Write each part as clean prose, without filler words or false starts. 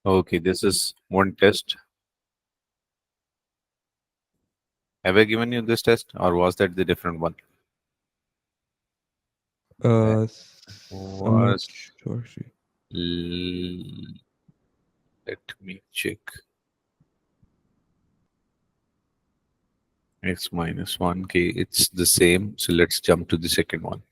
Okay, this is one test. Have I given you this test, or was that the different one? That I'm not was. sure. Actually. Let me check. X minus 1. Okay, it's the same. So let's jump to the second one.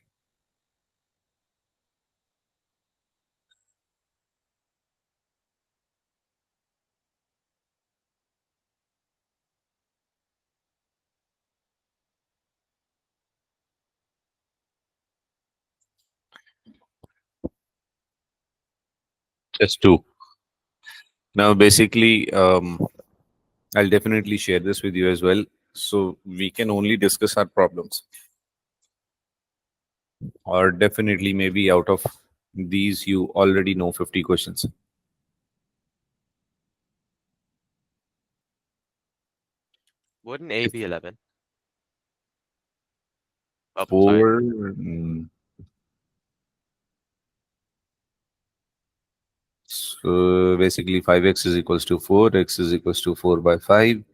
Just two. Now, basically, I'll definitely share this with you as well. So we can only discuss our problems, or definitely maybe out of these, you already know 50 questions. Wouldn't A be 11? Oh, sorry. Four. So basically 5x is equals to 4, x is equals to 4 by 5,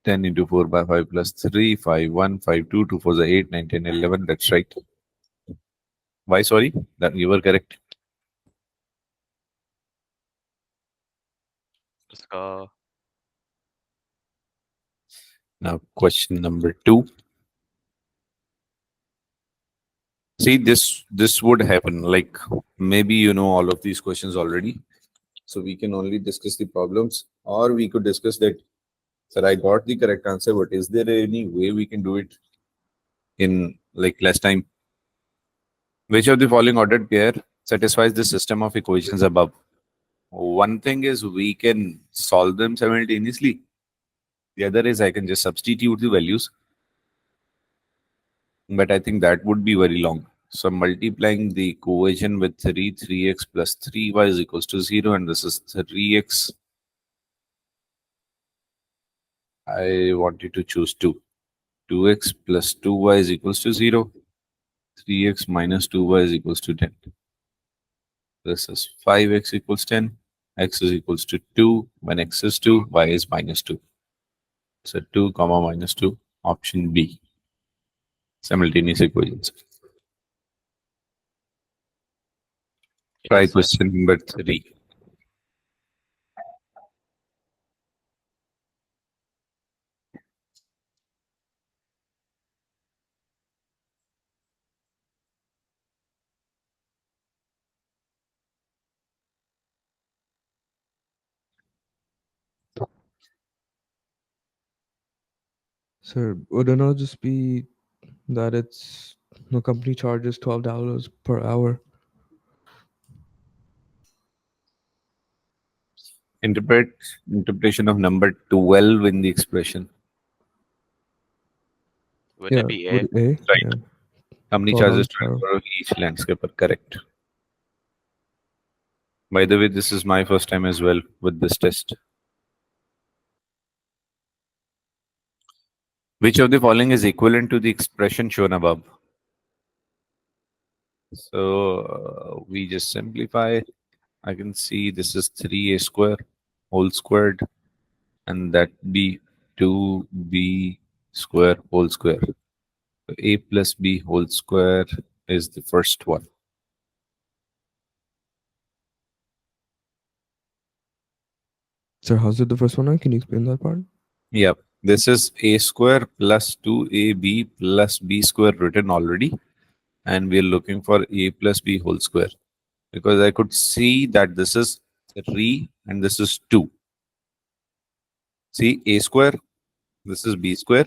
10 into 4 by 5 plus 3, 5, 1, 5, 2, 2 4 is 8, 9, 10, 11. That's right. Why, sorry? That you were correct. Let's go. Now, question number 2. See, this would happen. Like maybe you know all of these questions already. So we can only discuss the problems, or we could discuss that, sir, I got the correct answer, but is there any way we can do it in like less time? Which of the following ordered pair satisfies the system of equations above? One thing is we can solve them simultaneously. The other is I can just substitute the values, but I think that would be very long. So multiplying the equation with 3, 3x plus 3y is equals to 0, and this is 3x. I want you to choose 2. 2x plus 2y is equals to 0. 3x minus 2y is equals to 10. This is 5x equals 10. X is equals to 2. When x is 2, y is minus 2. So 2 comma minus 2. Option B. Simultaneous equations. Try Yes, sir. question number 3. Sir, would it not just be that it's the company charges $12 per hour? Interpretation of number 12 in the expression. Wouldn't it Yeah, be A? would A? Right. Yeah, Company charges $12 per 12 hour. for each landscaper. Correct. By the way, this is my first time as well with this test. Which of the following is equivalent to the expression shown above? So we just simplify. I can see this is 3a square whole squared, and that be 2b square whole square. So a plus b whole square is the first one. Sir, how's it the first one? Can you explain that part? Yep. This is a square plus 2ab plus b square written already, and we're looking for a plus b whole square because I could see that this is 3 and this is 2. See, a square, this is b square,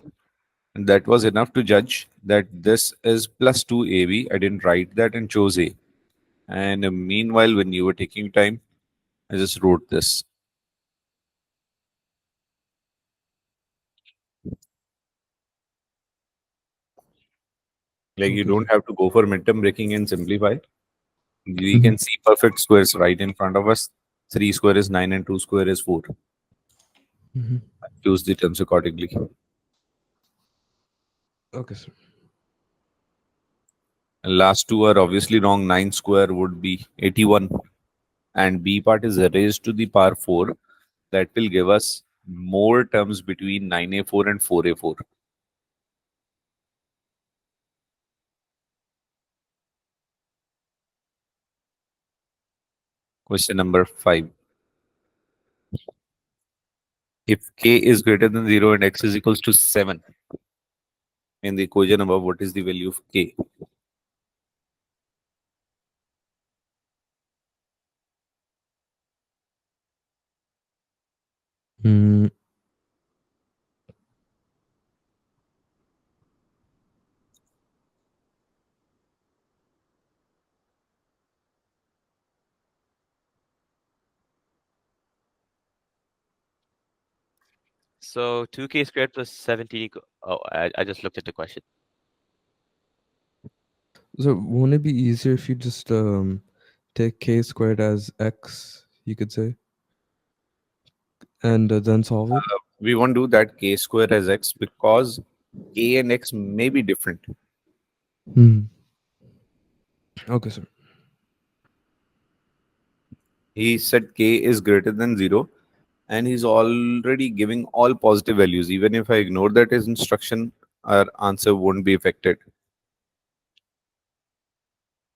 and that was enough to judge that this is plus 2ab. I didn't write that and chose a. And meanwhile, when you were taking time, I just wrote this. Like you Okay, sir. don't have to go for midterm breaking and simplify. We Mhm. can see perfect squares right in front of us. 3 square is 9 and 2 square is 4. Mhm. Choose the terms accordingly. Okay, sir. And last two are obviously wrong. 9 square would be 81, and b part is raised to the power 4, that will give us more terms between 9a4 and 4a4. Question number 5. If k is greater than 0 and x is equals to 7, in the equation above, what is the value of k? Mm, So 2k squared plus 17 equal. Oh, I just looked at the question. so won't it be easier if you just take k squared as x, you could say, and then solve it? We won't do that k square as x because k and x may be different. Hmm. Okay, sir. He said k is greater than 0 and he's already giving all positive values. Even if I ignore that his instruction, our answer won't be affected.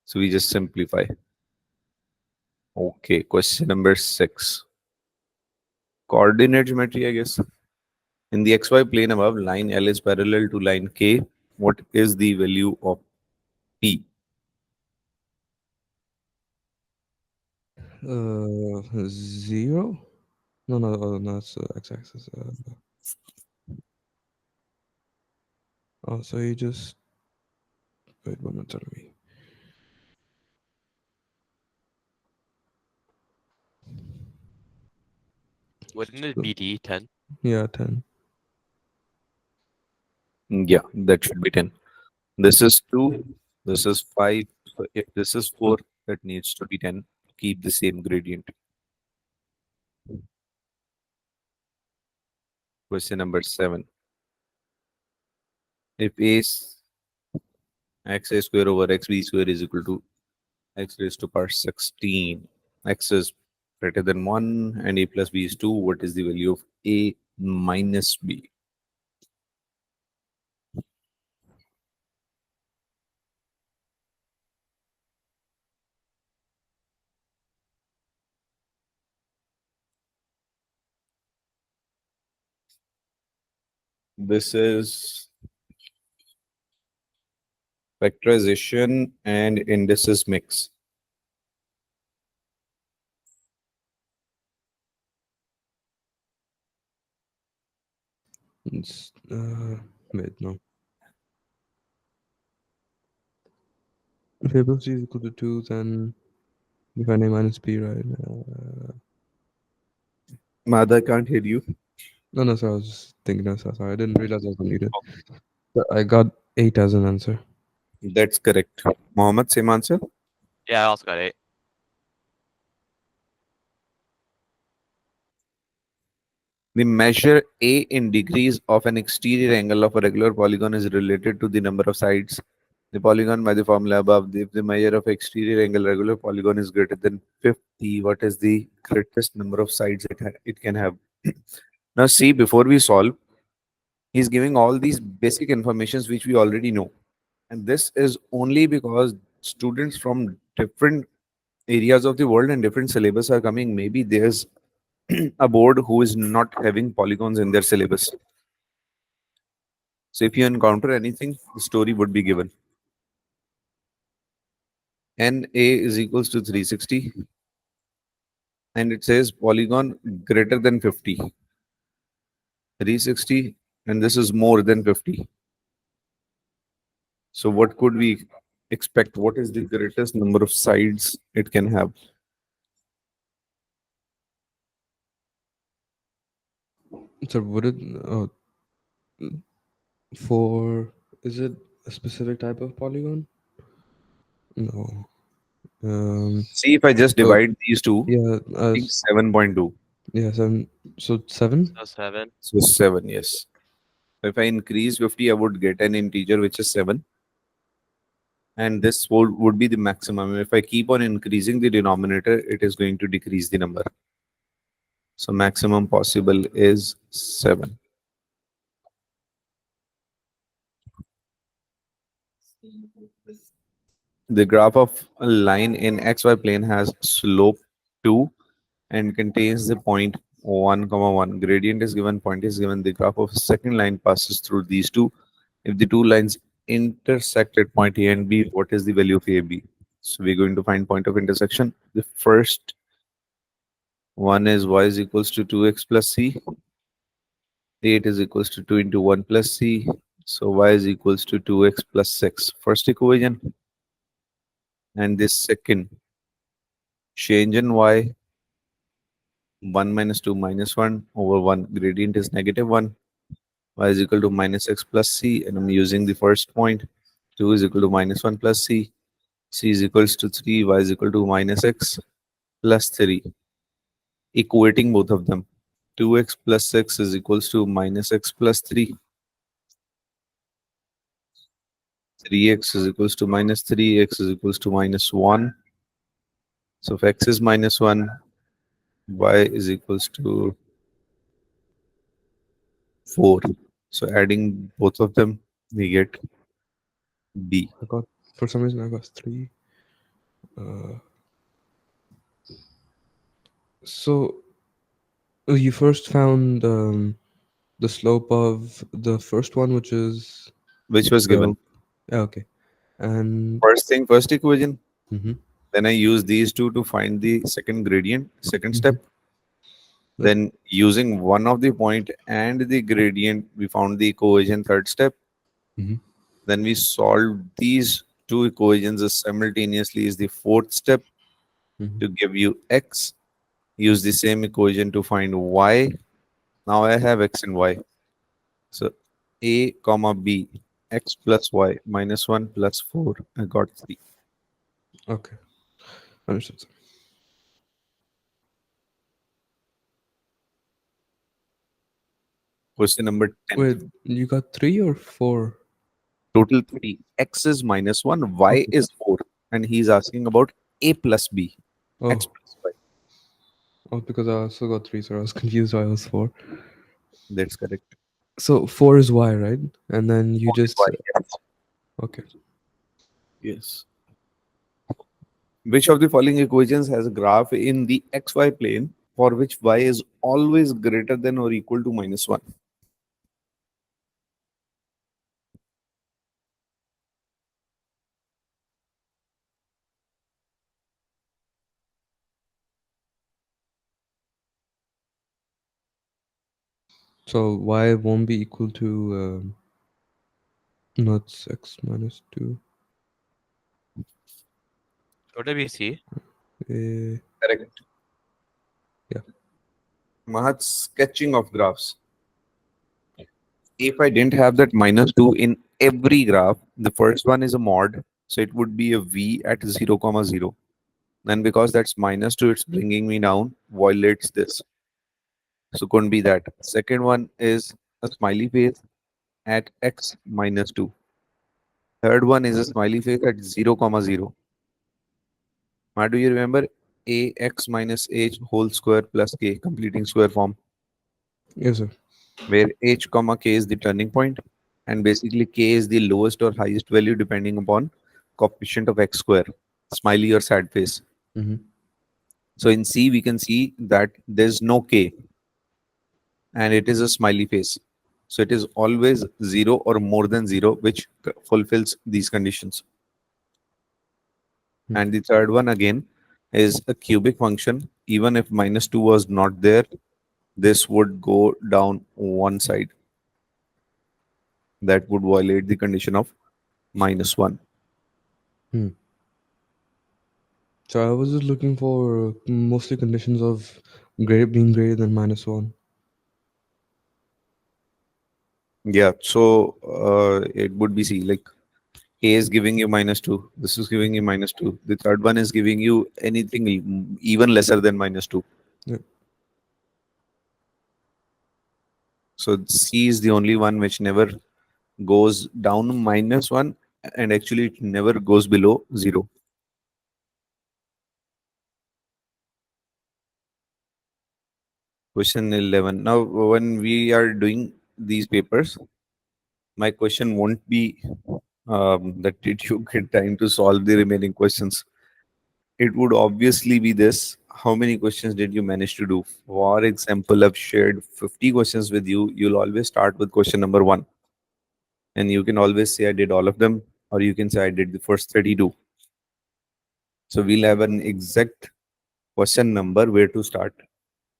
So we just simplify. Okay, question number 6. Coordinate geometry, I guess. In the xy plane above, line L is parallel to line K. What is the value of P? Zero? No, no, no, it's x-axis. Oh, so you just wait 1 minute, tell me. Wouldn't it So, be D10? yeah, 10. Yeah, that should be 10. This is 2. This is 5. So if this is 4, that needs to be 10. Keep the same gradient. Question number 7. If a is x a square over x b square is equal to x raised to power 16, x is greater than 1 and a plus b is 2, what is the value of a minus b? This is factorization and indices mix. It's, wait, no. If a plus c is equal to 2, then we find a minus b, right? Madha, I can't hear you. No, no, sir, I was just thinking of that. Sorry, I didn't realize I was unmuted. But I got 8 as an answer. That's correct. Mohammed, same answer. Yeah, I also got 8. The measure A in degrees of an exterior angle of a regular polygon is related to the number of sides. The polygon by the formula above. If the measure of exterior angle regular polygon is greater than 50, what is the greatest number of sides it can have? Now see, before we solve, he's giving all these basic informations which we already know. And this is only because students from different areas of the world and different syllabus are coming. Maybe there's a board who is not having polygons in their syllabus. So if you encounter anything, the story would be given. NA is equals to 360 and it says polygon greater than 50. 360 and this is more than 50. So what could we expect? What is the greatest number of sides it can have? So would it, for, is it a specific type of polygon? No. See, if I just So, divide these two, yeah, I think 7.2. yeah, 7. So 7? So 7. So 7, yes. If I increase 50, I would get an integer which is 7. and this would be the maximum. If I keep on increasing the denominator, it is going to decrease the number. So maximum possible is 7. The graph of a line in xy plane has slope 2 and contains the point 1 comma 1. Gradient is given, point is given. The graph of a second line passes through these two. If the two lines intersect at point A and B, what is the value of AB? So we're going to find point of intersection. The first one is y is equals to 2x plus c. 8 is equals to 2 into 1 plus c. So y is equals to 2x plus 6. First equation. And this second, change in y, 1 minus 2 minus 1 over 1. Gradient is negative 1. Y is equal to minus x plus c. And I'm using the first point. 2 is equal to minus 1 plus c. C is equals to 3. Y is equal to minus x plus 3. Equating both of them. 2x plus 6 is equals to minus x plus 3. 3x is equals to minus 3. X is equals to minus 1. So if x is minus 1, y is equals to 4. So adding both of them, we get b. I got, for some reason I got 3. Uh, so you first found the slope of the first one, which is Which was given. the, yeah, okay, and First thing, first equation. mm-hmm, Then I use these two to find the second gradient, second mm-hmm, step. Then using one of the point and the gradient, we found the equation, third step. mm-hmm, Then we solved these two equations as simultaneously is the fourth step mm-hmm. to give you x. Use the same equation to find y. Now I have x and y. So a comma b, x plus y minus 1 plus 4. I got 3. Okay, understood. Sir. Question number 10. Wait, you got 3 or 4? Total 3. X is minus 1, y Okay. is 4. And he's asking about a plus b, x Oh, plus y. oh, because I also got 3, so I was confused why I was 4. That's correct. So 4 is y, right? And then you 4 is y. just Yes. okay. Yes. Which of the following equations has a graph in the xy plane for which y is always greater than or equal to minus 1? So y won't be equal to not x minus 2. What did we see? Uh, Correct. yeah. Mahat's sketching of graphs. If I didn't have that minus 2 in every graph, the first one is a mod. So it would be a v at 0, comma 0. Then because that's minus 2, it's bringing me down, violates this. So couldn't be that. Second one is a smiley face at x minus 2. Third one is a smiley face at 0, comma 0. How do you remember? Ax minus h whole square plus k, completing square form, Yes, sir. where h comma k is the turning point, and basically k is the lowest or highest value depending upon coefficient of x square, smiley or sad face. Mm-hmm. So in C, we can see that there's no k and it is a smiley face. So it is always 0 or more than 0, which fulfills these conditions. Hmm. And the third one again is a cubic function. Even if minus 2 was not there, this would go down one side. That would violate the condition of minus 1. Hmm. So I was just looking for mostly conditions of being greater than minus 1. Yeah, so it would be C. Like A is giving you minus 2. This is giving you minus 2. The third one is giving you anything even lesser than minus 2. Yeah. So C is the only one which never goes down minus 1 and actually it never goes below 0. Question 11. Now, when we are doing these papers, my question won't be that did you get time to solve the remaining questions? It would obviously be this: how many questions did you manage to do? For example, I've shared 50 questions with you. You'll always start with question number one, and you can always say I did all of them, or you can say I did the first 32. So we'll have an exact question number where to start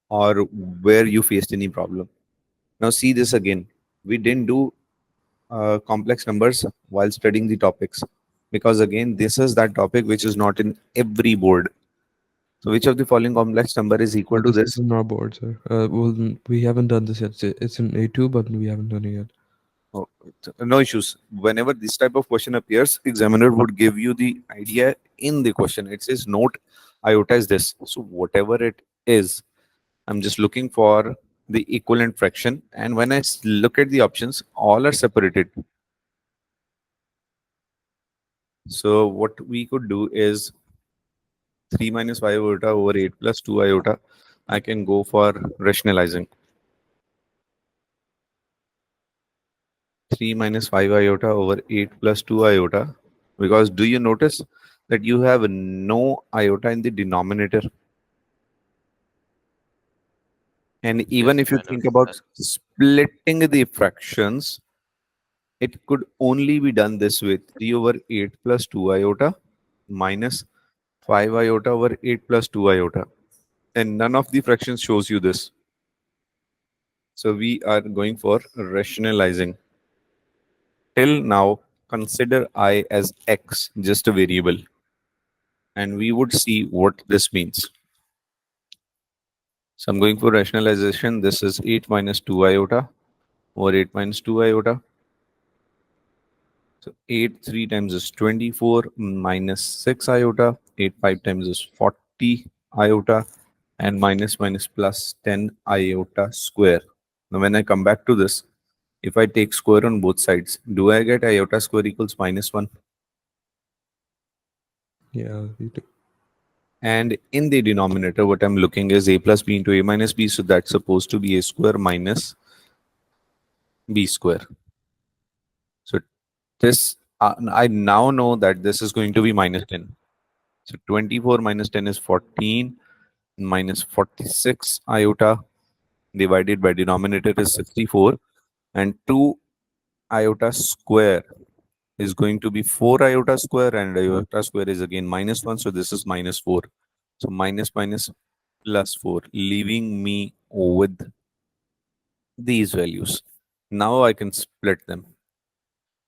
or where you faced any problem. Now, see this again. We didn't do complex numbers while studying the topics, because again, this is that topic which is not in every board. So, which of the following complex number is equal to This is this? in our board, sir. Well, we haven't done this yet. It's in A2, but we haven't done it yet. Oh, no issues. Whenever this type of question appears, examiner would give you the idea in the question. It says note iota is this. So whatever it is, I'm just looking for the equivalent fraction. And when I look at the options, all are separated. So what we could do is 3 minus 5 iota over 8 plus 2 iota. I can go for rationalizing. 3 minus 5 iota over 8 plus 2 iota. Because do you notice that you have no iota in the denominator? And even Yes, if you I think noticed about that. splitting the fractions, it could only be done this way: 3 over 8 plus 2 iota minus 5 iota over 8 plus 2 iota. And none of the fractions shows you this. So we are going for rationalizing. Till now, consider I as x, just a variable. And we would see what this means. So I'm going for rationalization. This is 8 minus 2 iota over 8 minus 2 iota. So 8 3 times is 24 minus 6 iota. 8 5 times is 40 iota. And minus minus plus 10 iota square. Now when I come back to this, if I take square on both sides, do I get iota square equals minus 1? Yeah, we do. And in the denominator, what I'm looking is a plus b into a minus b. So that's supposed to be a square minus b square. So this, I now know that this is going to be minus 10. So 24 minus 10 is 14 minus 46 iota divided by denominator is 64. And 2 iota square is going to be 4 iota square, and iota square is again minus 1. So this is minus 4. So minus minus plus 4, leaving me with these values. Now I can split them.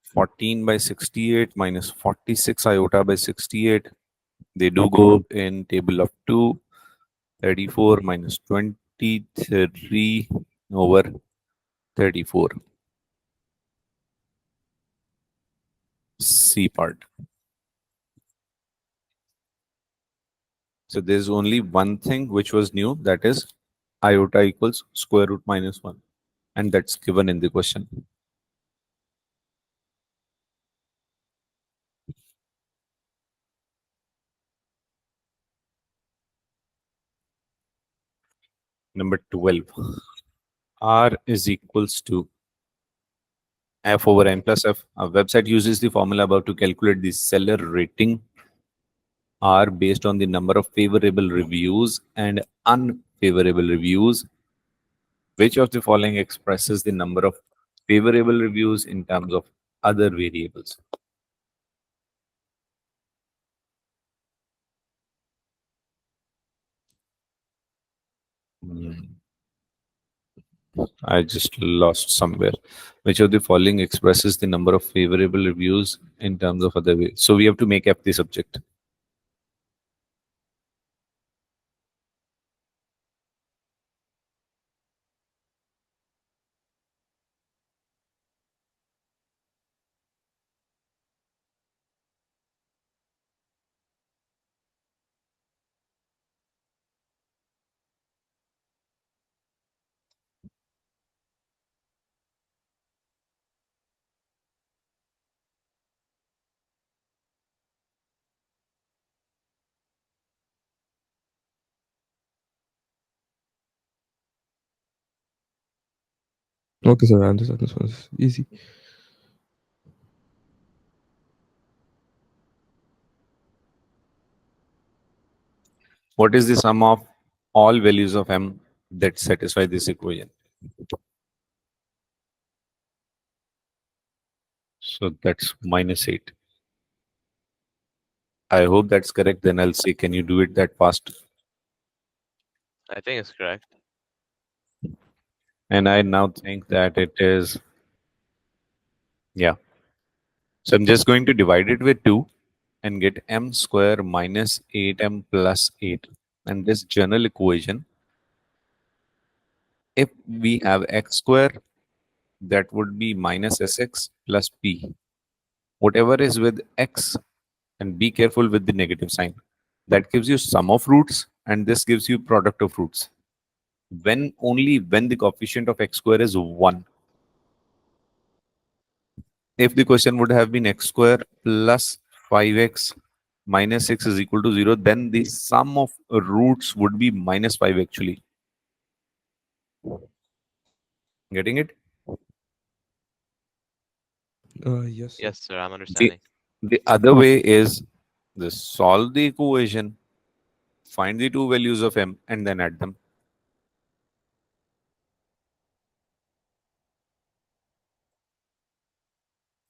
14 by 68 minus 46 iota by 68. They do go in table of 2. 34 minus 23 over 34. C part. So there's only one thing which was new, that is iota equals square root minus 1. And that's given in the question. Number 12. R is equals to F over N plus F. Our website uses the formula above to calculate the seller rating R based on the number of favorable reviews and unfavorable reviews. Which of the following expresses the number of favorable reviews in terms of other variables? Hmm, I just lost somewhere. Which of the following expresses the number of favorable reviews in terms of other ways? So we have to make F the subject. Okay, sir, I understand this one is easy. What is the sum of all values of m that satisfy this equation? So that's -8. I hope that's correct. Then I'll say, can you do it that fast? I think it's correct. And I now think that it is, yeah. So I'm just going to divide it with 2 and get m square minus 8m plus 8. And this general equation, if we have x square, that would be minus sx plus p. Whatever is with x, and be careful with the negative sign. That gives you sum of roots, and this gives you product of roots. When only when the coefficient of x square is 1. If the question would have been x square plus 5x minus 6 is equal to 0, then the sum of roots would be minus 5 actually. Getting it? Yes, sir. Yes, sir. I'm The, understanding. the other way is this: solve the equation, find the two values of m, and then add them.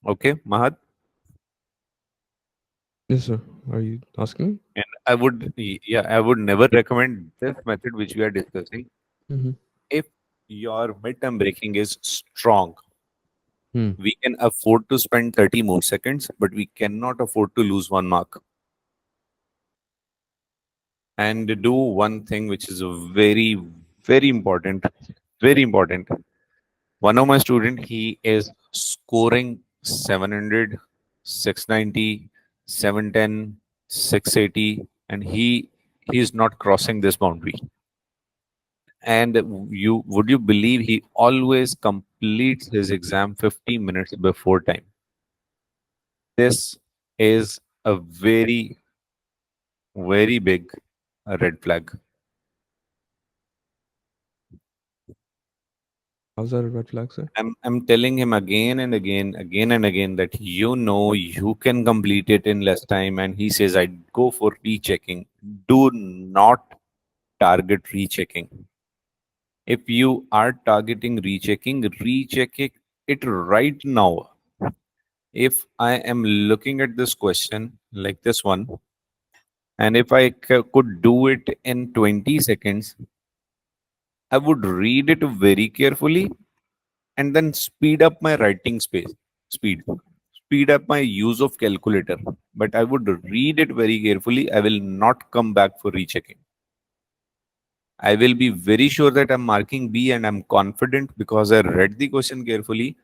Okay, Mahad? Yes, sir. Are you asking me? And I would, yeah, I would never recommend this method which we are discussing Mm-hmm. if your midterm breaking is strong. Hmm. We can afford to spend 30 more seconds, but we cannot afford to lose 1 mark. And do one thing which is very, very important. Very important. One of my student, he is scoring 700, 690, 710, 680, and he is not crossing this boundary. And you would you believe he always completes his exam 50 minutes before time? This is a very, very big red flag. How's that a red flag, sir? I'm telling him again and again, again and again that you can complete it in less time, and he says I go for rechecking. Do not target rechecking. If you are targeting rechecking, recheck it right now. If I am looking at this question like this one, and if I could do it in 20 seconds, I would read it very carefully and then speed up my writing speed, speed up my use of calculator. But I would read it very carefully. I will not come back for rechecking. I will be very sure that I'm marking B and I'm confident because I read the question carefully.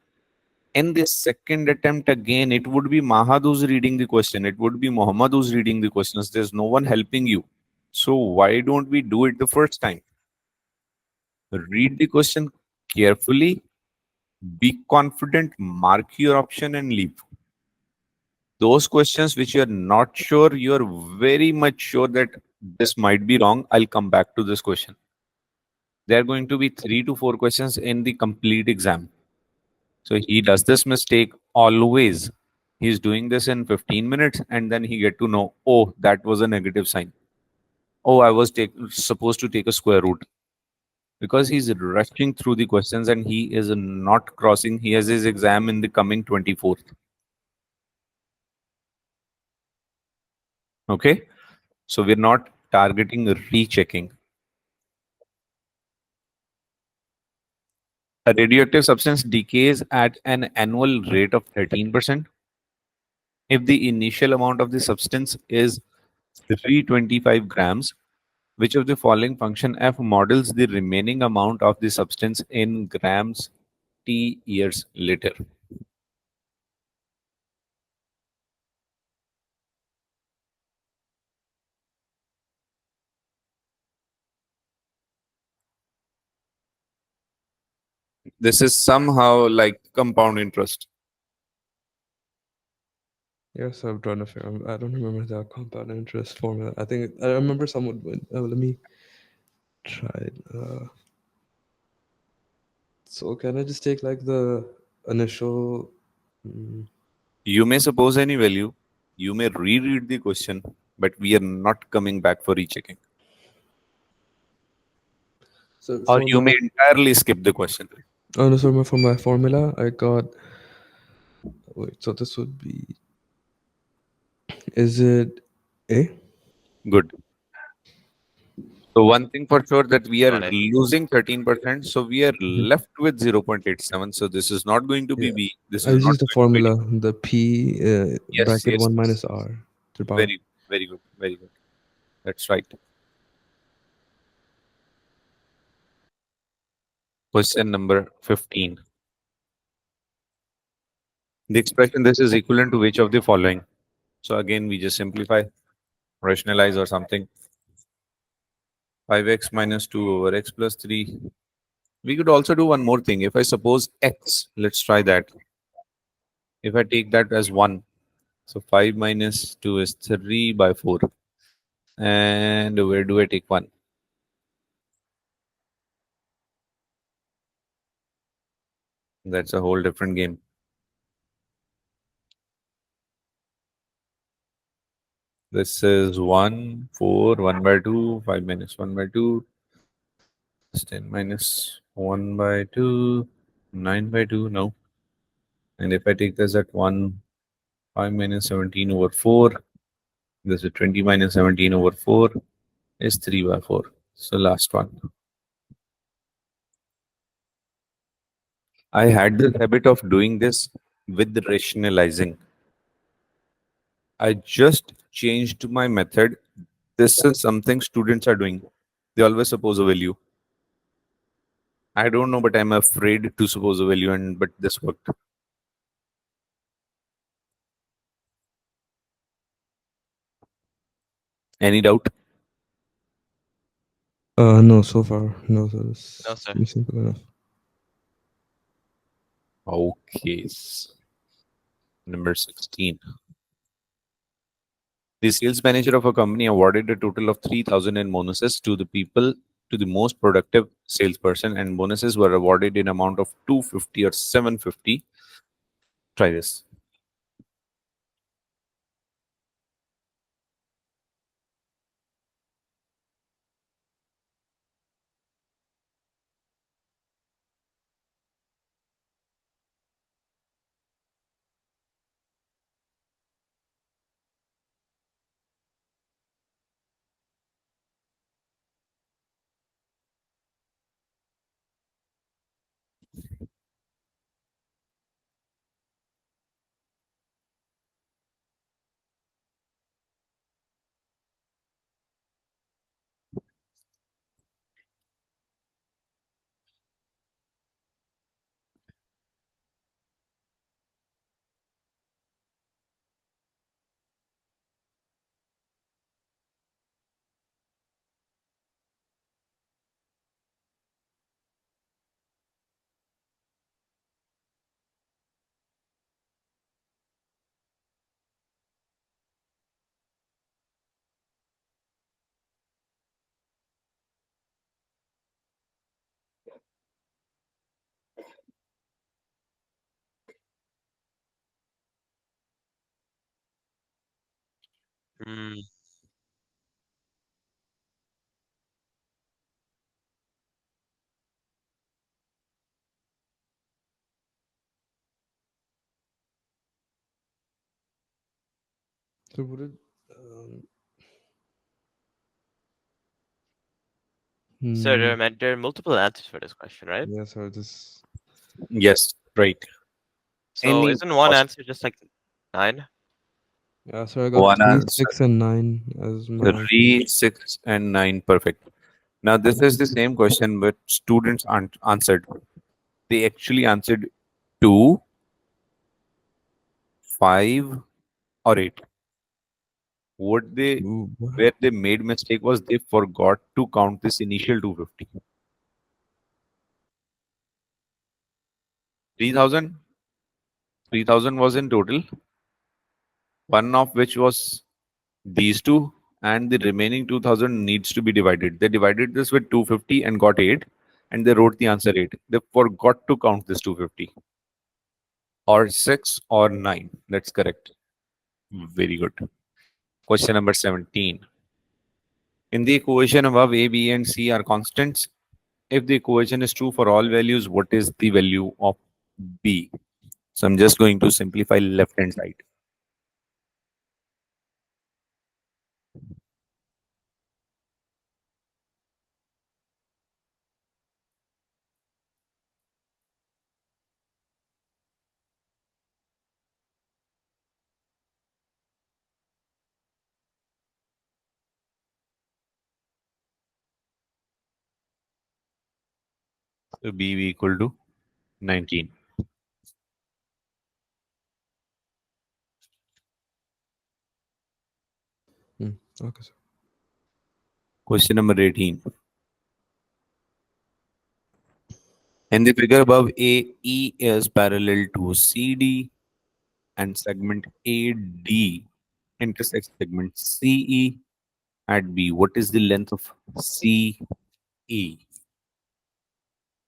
In the second attempt again, it would be Mahad who's reading the question. It would be Muhammad who's reading the questions. There's no one helping you. So why don't we do it the first time? Read the question carefully, be confident, mark your option and leave. Those questions which you're not sure, you're very much sure that this might be wrong. I'll come back to this question. There are going to be 3 to 4 questions in the complete exam. So he does this mistake always. He's doing this in 15 minutes and then he get to know, oh, that was a negative sign. Oh, I was supposed to take a square root. Because he's rushing through the questions and he is not crossing. He has his exam in the coming 24th. Okay. So we're not targeting rechecking. A radioactive substance decays at an annual rate of 13%. If the initial amount of the substance is 325 grams, which of the following function f models the remaining amount of the substance in grams t years later? This is somehow like compound interest. Yes, I'm trying to figure. I don't remember the compound interest formula. I think I remember someone. Let me try it. So can I just take like the initial? Mm, You may suppose any value, you may reread the question, but we are not coming back for rechecking. so Or for you may that, entirely skip the question. oh no, sorry, for my formula, I got. Wait, so this would be. Is it A? Good. So one thing for sure that we are Got it. losing 13%, so we are Mhm. left with 0.87. So this is not going to be Yeah. B. This I is just not used the going to be D. formula, the P Yes, bracket yes, 1 yes. minus R to the power. Very, very good, very good. That's right. Question number 15. The expression this is equivalent to which of the following? So again, we just simplify, rationalize or something. 5x minus 2 over x plus 3. We could also do one more thing. If I suppose x, let's try that. If I take that as 1, so 5 minus 2 is 3 by 4. And where do I take 1? That's a whole different game. This is 1, 4, 1 by 2, 5 minus 1 by 2, is 10 minus 1 by 2, 9 by 2, no. And if I take this at 1, 5 minus 17 over 4, this is 20 minus 17 over 4 is 3 by 4. So last one. I had the habit of doing this with rationalizing. I just changed my method. This is something students are doing. They always suppose a value. I don't know, but I'm afraid to suppose a value, and but this worked. Any doubt? No, so far, no, so No, this sir. seems simple enough. Okay. Number 16. The sales manager of a company awarded a total of 3,000 in bonuses to the people to the most productive salesperson, and bonuses were awarded in amount of 250 or 750. Try this. Hmm. So would it? Um, So hmm, there are multiple answers for this question, right? yeah, so this. Yes, right. So Any isn't one poss- answer just like 9? Yeah, so I got one 3, answer. 6, and 9 as my answers. 3, 6, and 9. Perfect. Now, this is the same question, but students aren't answered. They actually answered 2, 5, or 8. What they Ooh, what? where they made mistake was they forgot to count this initial 250. 3,000? 3,000 was in total, one of which was these two, and the remaining 2,000 needs to be divided. They divided this with 250 and got 8. and they wrote the answer 8. They forgot to count this 250. Or 6 or 9. That's correct. Very good. Question number 17. In the equation above, A, B, and C are constants. If the equation is true for all values, what is the value of B? So I'm just going to simplify left hand side. So B will equal to 19. Okay, sir. Question number 18. In the figure above, AE is parallel to CD and segment AD intersects segment CE at B. What is the length of CE?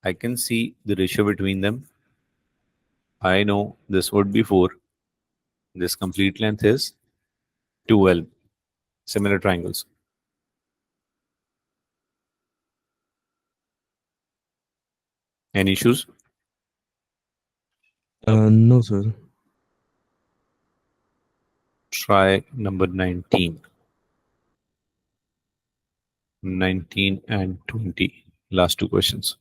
I can see the ratio between them. I know this would be 4. This complete length is 12. Similar triangles. Any issues? No, sir. Try number 19. 19 and 20. Last two questions.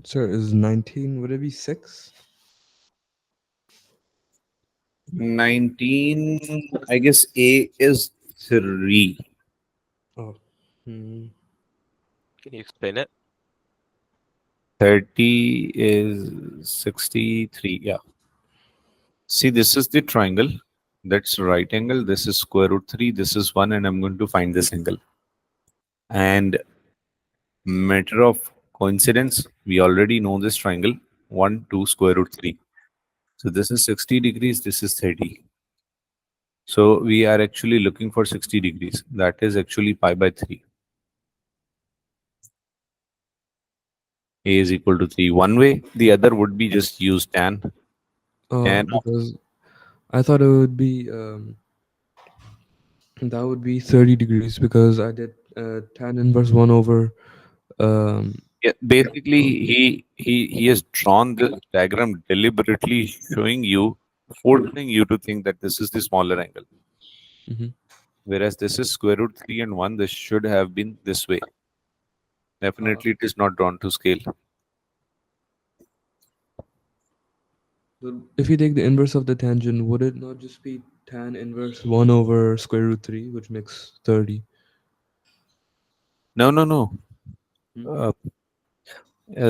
Sir, is 19, would it be 6? 19, I guess A is 3. Oh. Hmm. Can you explain it? 30 is 63. Yeah. See, this is the triangle. That's right angle. This is square root 3. This is 1. And I'm going to find this angle. And matter of coincidence, we already know this triangle. 1, 2, square root 3. So this is 60 degrees. This is 30. So we are actually looking for 60 degrees. That is actually pi by 3. A is equal to 3 one way. The other would be just use tan. Oh, Tan of, because I thought it would be that would be 30 degrees because I did tan inverse 1 over um yeah, basically he has drawn this diagram deliberately showing you, forcing you to think that this is the smaller angle. mhm. Whereas this is square root 3 and 1, this should have been this way. Definitely it is not drawn to scale. So if you take the inverse of the tangent, would it not just be tan inverse 1 over square root 3, which makes 30? No, no, no. Hmm? Uh,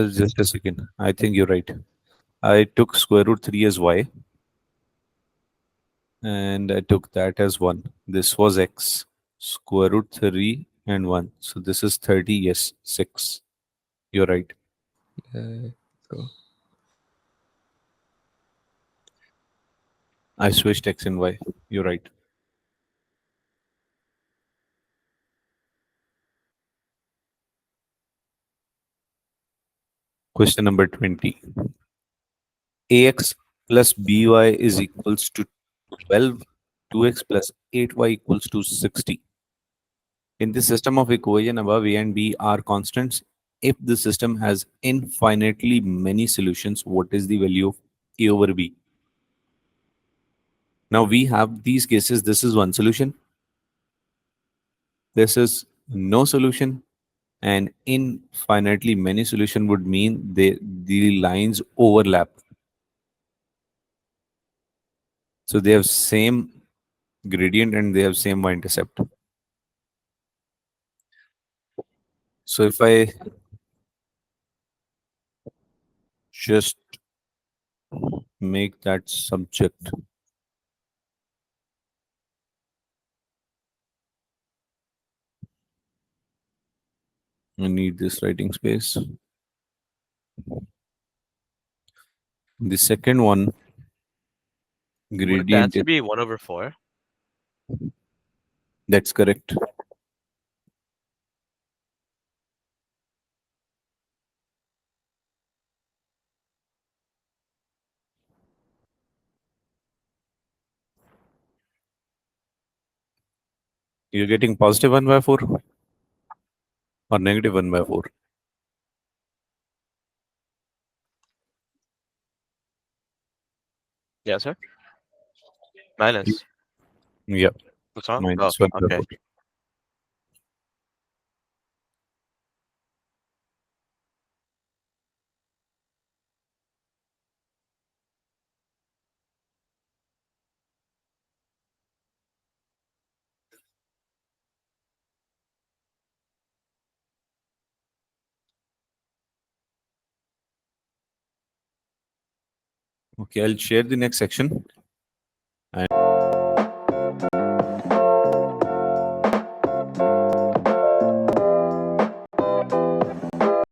just a second. I think you're right. I took square root 3 as y and I took that as 1. This was x. Square root 3 and 1. So this is 30. Yes, 6. You're right. Let's go. I switched x and y. You're right. Question number 20. Ax plus by is equals to 12. 2x plus 8y equals to 60. In the system of equation above, a and b are constants. If the system has infinitely many solutions, what is the value of a over b? Now we have these cases. This is one solution. This is no solution. And infinitely many solution would mean the lines overlap. So they have same gradient and they have same y-intercept. So if I just make that subject, I need this writing space. The second one, Wouldn't the gradient answer is, be 1/4? that's correct. You're getting positive 1 by 4 or negative 1 by 4. Yeah, sir. You- Minus. Yeah, What's wrong? Oh, minus 1 by okay. 4. Okay, I'll share the next section.